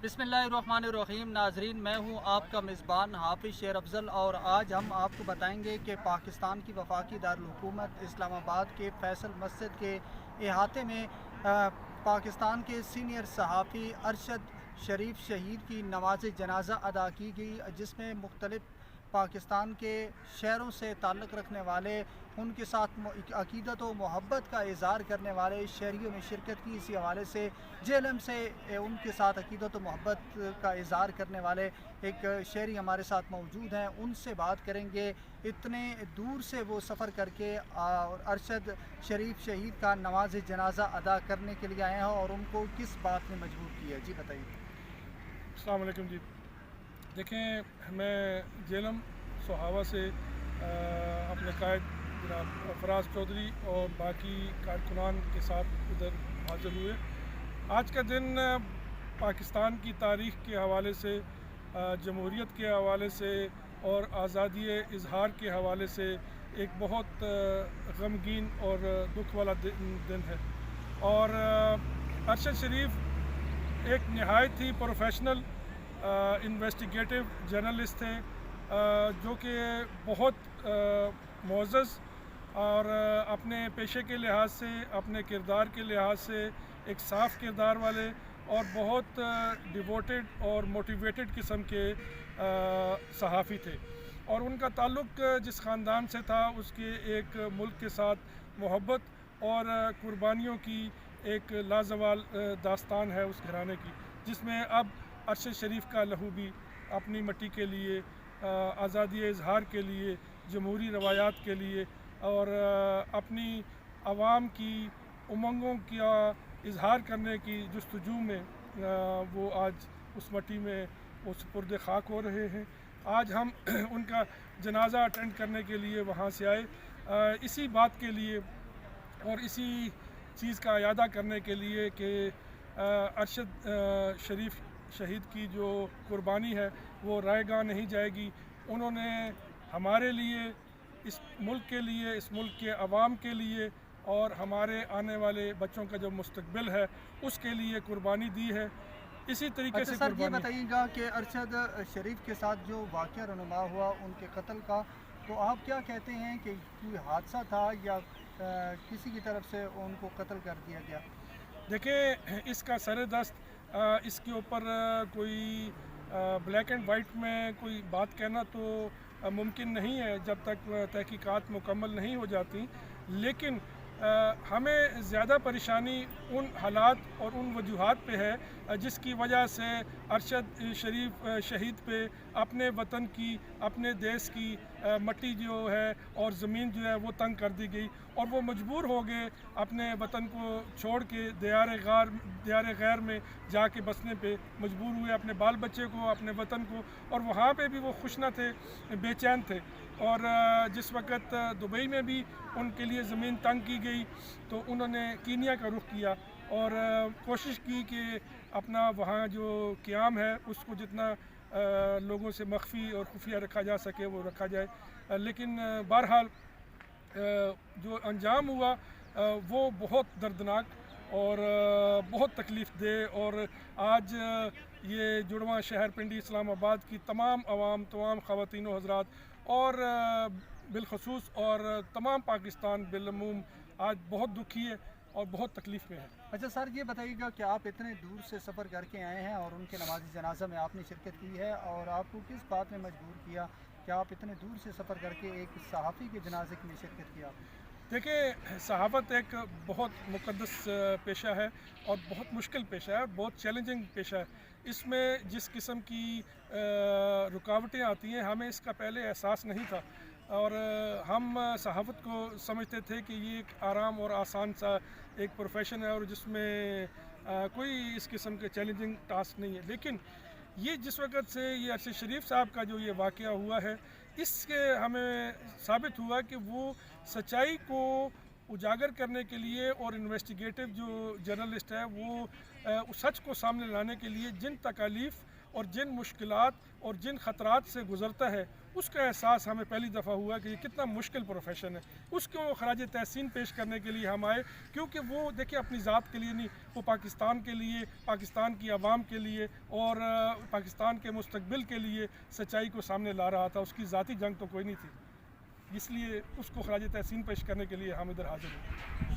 بسم اللہ الرحمن الرحیم۔ ناظرین، میں ہوں آپ کا میزبان حافظ شیر افضل، اور آج ہم آپ کو بتائیں گے کہ پاکستان کی وفاقی دارالحکومت اسلام آباد کے فیصل مسجد کے احاطے میں پاکستان کے سینئر صحافی ارشد شریف شہید کی نماز جنازہ ادا کی گئی، جس میں مختلف پاکستان کے شہروں سے تعلق رکھنے والے، ان کے ساتھ عقیدت و محبت کا اظہار کرنے والے شہریوں نے شرکت کی۔ اسی حوالے سے جہلم سے ان کے ساتھ عقیدت و محبت کا اظہار کرنے والے ایک شہری ہمارے ساتھ موجود ہیں، ان سے بات کریں گے۔ اتنے دور سے وہ سفر کر کے ارشد شریف شہید کا نماز جنازہ ادا کرنے کے لیے آئے ہیں، اور ان کو کس بات نے مجبور کیا ہے، جی بتائیے۔ السلام علیکم جی، دیکھیں میں جہلم سہاوا سے اپنے قائد جناب فراز چودھری اور باقی کارکنان کے ساتھ ادھر حاضر ہوئے۔ آج کا دن پاکستان کی تاریخ کے حوالے سے، جمہوریت کے حوالے سے اور آزادی اظہار کے حوالے سے ایک بہت غمگین اور دکھ والا دن ہے، اور ارشد شریف ایک نہایت ہی پروفیشنل انویسٹیگیٹو جرنلسٹ تھے، جو کہ بہت معزز اور اپنے پیشے کے لحاظ سے، اپنے کردار کے لحاظ سے ایک صاف کردار والے اور بہت ڈیووٹڈ اور موٹیویٹڈ قسم کے صحافی تھے، اور ان کا تعلق جس خاندان سے تھا اس کے ایک ملک کے ساتھ محبت اور قربانیوں کی ایک لازوال داستان ہے اس گھرانے کی، جس میں اب ارشد شریف کا لہو بھی اپنی مٹی کے لیے، آزادی اظہار کے لیے، جمہوری روایات کے لیے اور اپنی عوام کی امنگوں کا اظہار کرنے کی جستجو میں وہ آج اس مٹی میں وہ سپرد خاک ہو رہے ہیں۔ آج ہم ان کا جنازہ اٹینڈ کرنے کے لیے وہاں سے آئے، اسی بات کے لیے اور اسی چیز کا اعادہ کرنے کے لیے کہ ارشد شریف شہید کی جو قربانی ہے وہ رائے گاہ نہیں جائے گی۔ انہوں نے ہمارے لیے، اس ملک کے لیے، اس ملک کے عوام کے لیے اور ہمارے آنے والے بچوں کا جو مستقبل ہے اس کے لیے قربانی دی ہے، اسی طریقے سے سر یہ قربانی۔ بتائیے گا کہ ارشد شریف کے ساتھ جو واقعہ رونما ہوا ان کے قتل کا، تو آپ کیا کہتے ہیں کہ کوئی حادثہ تھا یا کسی کی طرف سے ان کو قتل کر دیا گیا؟ دیکھیں اس کا سر دست، اس کے اوپر کوئی بلیک اینڈ وائٹ میں کوئی بات کہنا تو ممکن نہیں ہے جب تک تحقیقات مکمل نہیں ہو جاتی، لیکن ہمیں زیادہ پریشانی ان حالات اور ان وجوہات پہ ہے جس کی وجہ سے ارشد شریف شہید پہ اپنے وطن کی، اپنے دیس کی مٹی جو ہے اور زمین جو ہے وہ تنگ کر دی گئی، اور وہ مجبور ہو گئے اپنے وطن کو چھوڑ کے دیار غیر میں جا کے بسنے پہ مجبور ہوئے، اپنے بال بچے کو، اپنے وطن کو، اور وہاں پہ بھی وہ خوش نہ تھے، بے چین تھے۔ اور جس وقت دبئی میں بھی ان کے لیے زمین تنگ کی گئی تو انہوں نے کینیا کا رخ کیا اور کوشش کی کہ اپنا وہاں جو قیام ہے اس کو جتنا لوگوں سے مخفی اور خفیہ رکھا جا سکے وہ رکھا جائے، لیکن بہرحال جو انجام ہوا وہ بہت دردناک اور بہت تکلیف دہ، اور آج یہ جڑواں شہر پنڈی اسلام آباد کی تمام عوام، تمام خواتین و حضرات اور بالخصوص اور تمام پاکستان بالعموم آج بہت دکھی ہے اور بہت تکلیف میں ہے۔ اچھا سر یہ بتائیے گا کہ آپ اتنے دور سے سفر کر کے آئے ہیں اور ان کے نماز جنازہ میں آپ نے شرکت کی ہے، اور آپ کو کس بات نے مجبور کیا کہ آپ اتنے دور سے سفر کر کے ایک صحافی کے جنازے میں شرکت کیا؟ دیکھیں صحافت ایک بہت مقدس پیشہ ہے اور بہت مشکل پیشہ ہے، بہت چیلنجنگ پیشہ ہے۔ اس میں جس قسم کی رکاوٹیں آتی ہیں ہمیں اس کا پہلے احساس نہیں تھا، اور ہم صحافت کو سمجھتے تھے کہ یہ ایک آرام اور آسان سا ایک پروفیشن ہے اور جس میں کوئی اس قسم کے چیلنجنگ ٹاسک نہیں ہے، لیکن یہ جس وقت سے یہ ارشد شریف صاحب کا جو یہ واقعہ ہوا ہے اس کے ہمیں ثابت ہوا کہ وہ سچائی کو اجاگر کرنے کے لیے اور انویسٹیگیٹو جو جرنلسٹ ہے وہ سچ کو سامنے لانے کے لیے جن تکالیف اور جن مشکلات اور جن خطرات سے گزرتا ہے اس کا احساس ہمیں پہلی دفعہ ہوا کہ یہ کتنا مشکل پروفیشن ہے. اس کو خراج تحسین پیش کرنے کے لیے ہم آئے, کیونکہ وہ دیکھیں اپنی ذات کے لیے نہیں, وہ پاکستان کے لیے, پاکستان کی عوام کے لیے اور پاکستان کے مستقبل کے لیے سچائی کو سامنے لا رہا تھا. اس کی ذاتی جنگ تو کوئی نہیں تھی, اس لیے اس کو خراج تحسین پیش کرنے کے لیے ہم ادھر حاضر ہوئے.